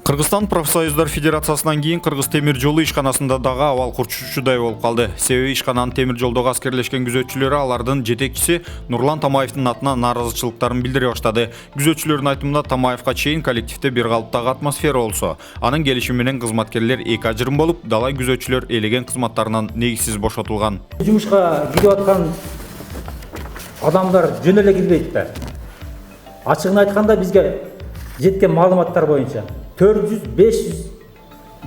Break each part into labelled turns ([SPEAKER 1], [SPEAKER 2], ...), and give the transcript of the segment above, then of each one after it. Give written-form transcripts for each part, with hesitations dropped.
[SPEAKER 1] Кыргызстан профсоюздар федерациясынан кийин Кыргыз темир жолу ишканасында дагы абал курчушудай болуп калды. Себеби ишкананын темир жолдогу аскерлешкен күзөтчүлөрү алардын жетекчиси Нурлан Тамаевдин атына нааразычылыктарын билдире баштады. Күзөтчүлөрдүн айтымында Тамаевга чейин коллективде бир калыптагы атмосфера болсо, анын келишими менен кызматкерлер эки ажырым болуп, далай күзөтчүлөр элеген кызматтарынан негизсиз бошотулган.
[SPEAKER 2] Жумушка кирип аткан адамдар жөн эле кирбейт да. Ачыгын айтканда бизге жеткен маалыматтар боюнча 400-500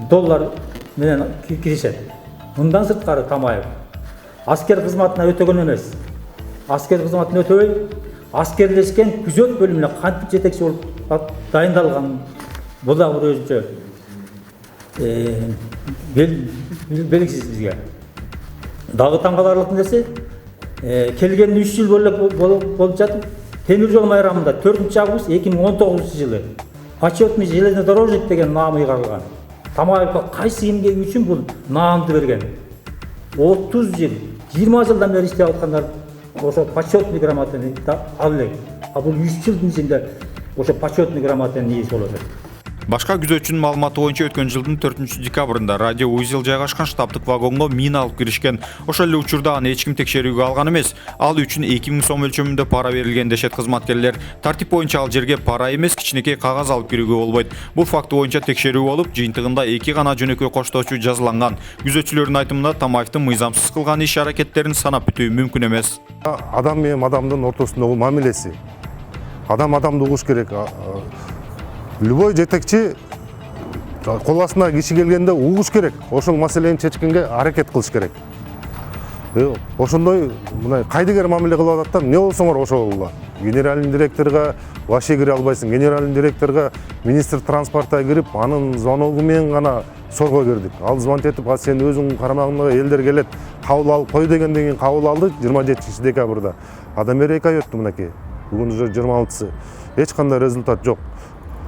[SPEAKER 2] доллар менен киришет. Мындан сырткары Тамаев аскер кызматына өтөгөн эмес. Аскер кызматын өтөбөй, аскерлешкен күзөт бөлүмүнө кантип жетекчи болуп дайындалган бул да бир өзүнчө белгисиз бизге. Дагы таң каларлык нерсе, келгенде 3 жыл болуп жатып, темир жол майрамында 4-август 2019 жылы почетный железнодорожник деген наамы ыйгарылган. Тамаевга кайсы эмгеги үчүн бул наамды берген? 30 жыл, 20 жылдан бери иштеп аткандар ошо почетный грамотаны ал элек. А бул 3 жылдын ичинде ошо почетный грамотанын ээси болот.
[SPEAKER 1] Башка күзөтчүнүн маалыматы боюнча өткөн жылдын 4-декабрында радио УЗИЛ жайгашкан штабтык вагонго мина алып киришкен. Ошол эле учурда аны эч ким текшерүүгө алган эмес. Ал үчүн 2000 сом өлчөмүндө пара берилген дешет кызматкерлер. Тартип боюнча ал жерге пара эмес, кичинекей кагаз алып кирүүгө болбойт. Бул факты боюнча текшерүү болуп, жыйынтыгында 2 гана жөнөкөй коштоочу жазыланган. Күзөтчүлөрдүн айтымында Тамаевдин мыйзамсыз кылган иш-аракеттерин санап бүтүү мүмкүн эмес.
[SPEAKER 3] Адам менен адамдын ортосундагы мамилеси. Адам адамды угуш керек. Любой жетекчи кол астына киши келгенде угуш керек. Ошол маселени чечкенге аракет кылыш керек. Ошондой мына кайдыгер мамиле кылып атат да, эмне болсоңор ошол болду. Генеральный директорго вообще кире албайсың. Генеральный директорго министр транспорта кирип, анын звоногу менен гана сорго кирдик. Ал звонок этип, сен өзүң карамагыңда элдер келет, кабыл алып кой дегенден кийин кабыл алды 27-декабрда. Адам бери 2 ай өттү мынакей. Бүгүн уже 26-сы. Эч кандай результат жок.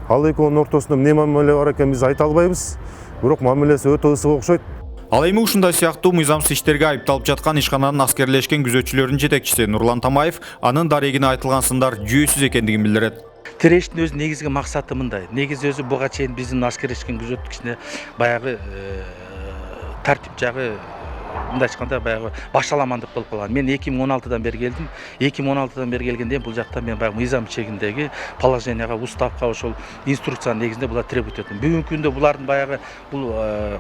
[SPEAKER 3] Ал экөөнүн ортосунда эмне мамиле бар экен биз айта албайбыз. Бирок мамилеси өтө ысык окшойт.
[SPEAKER 1] Ал эми ушундай сыяктуу мыйзамсыз иштерге айыпталып жаткан ишкананын аскерлешкен күзөтчүлөрүнүн жетекчиси Нурлан Тамаев анын дарегине айтылган сындар жүйөсүз экендигин билдирет.
[SPEAKER 4] Тирештин өзү негизги максаты мындай. Негизи өзү буга чейин биздин аскерлешкен күзөткүчүнө баягы тартип жагы мындай айтканда баягы башаламандык болуп калган. Мен 2016-дан бери келдим. 2016-дан бери келгенде бул жакта мен баягы мыйзам чегиндеги положенияга, уставка, ошол инструкциянын негизинде булар требовать этим. Бүгүнкү күндө булардын баягы бул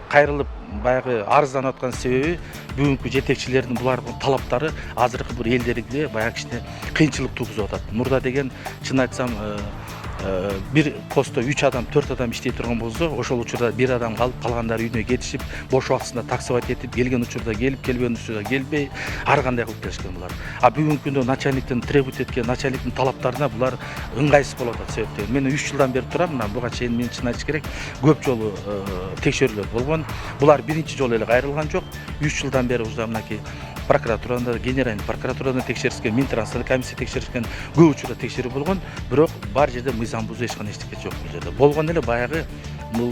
[SPEAKER 4] кайрылып баягы арызданып аткан себеби бүгүнкү жетекчилердин булардын талаптары азыркы бир элдерге баягы кичине кыйынчылык тугузуп атат. Мурда деген чын айтсам bir постто 3 адам, 4 адам иштей турган болсо, ошол учурда бир адам калып, калгандары үйүнө кетишип, бош убактысында таксовать этип, келген учурда келип, келбеген учурда келбей, ар кандай кылып келишкен булар. А бүгүнкү күндө начальниктин требовать эткен, начальниктин талаптарына булар ыңгайсыз болуп атат себептен. Мен 3 жылдан бери турам, мына буга чейин мен чын айтыш керек, көп жолу текшерүүлөр болгон. Булар биринчи жолу эле кайрылган жок. 3 жылдан бери уже мынакей прокуратурада, генеральный прокуратурада текшеришкен, Минтранспорт комиссия текшеришкен, көп учурда текшерүү болгон, бирок бар жерде мыйзам бузуу эч кандай эчтеке жок бул жерде. Болгон эле баягы бул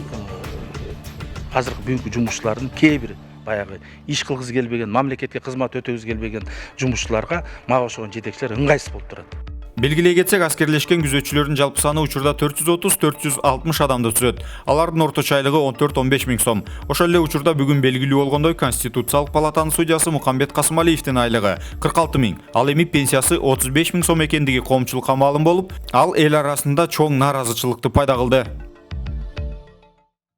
[SPEAKER 4] азыркы бүгүнкү жумушчулардын кээ бир баягы иш кылгысы келбеген, мамлекетке кызмат өтөгүсү келбеген жумушчуларга мага окшогон жетекчилер ыңгайсыз болуп турат.
[SPEAKER 1] Белгилей кетсек, аскерлешкен күзөтчүлөрдүн жалпы саны учурда 430-460 адамды түзөт. Алардын орточо айлыгы 14-15 миң сом. Ошол эле учурда бүгүн белгилүү болгондой Конституциялык палатанын судьясы Мукамбет Касымалиевдин айлыгы 46 миң. Ал эми пенсиясы 35 миң сом экендиги коомчулукка маалым болуп, ал эл арасында чоң нааразычылыкты пайда кылды.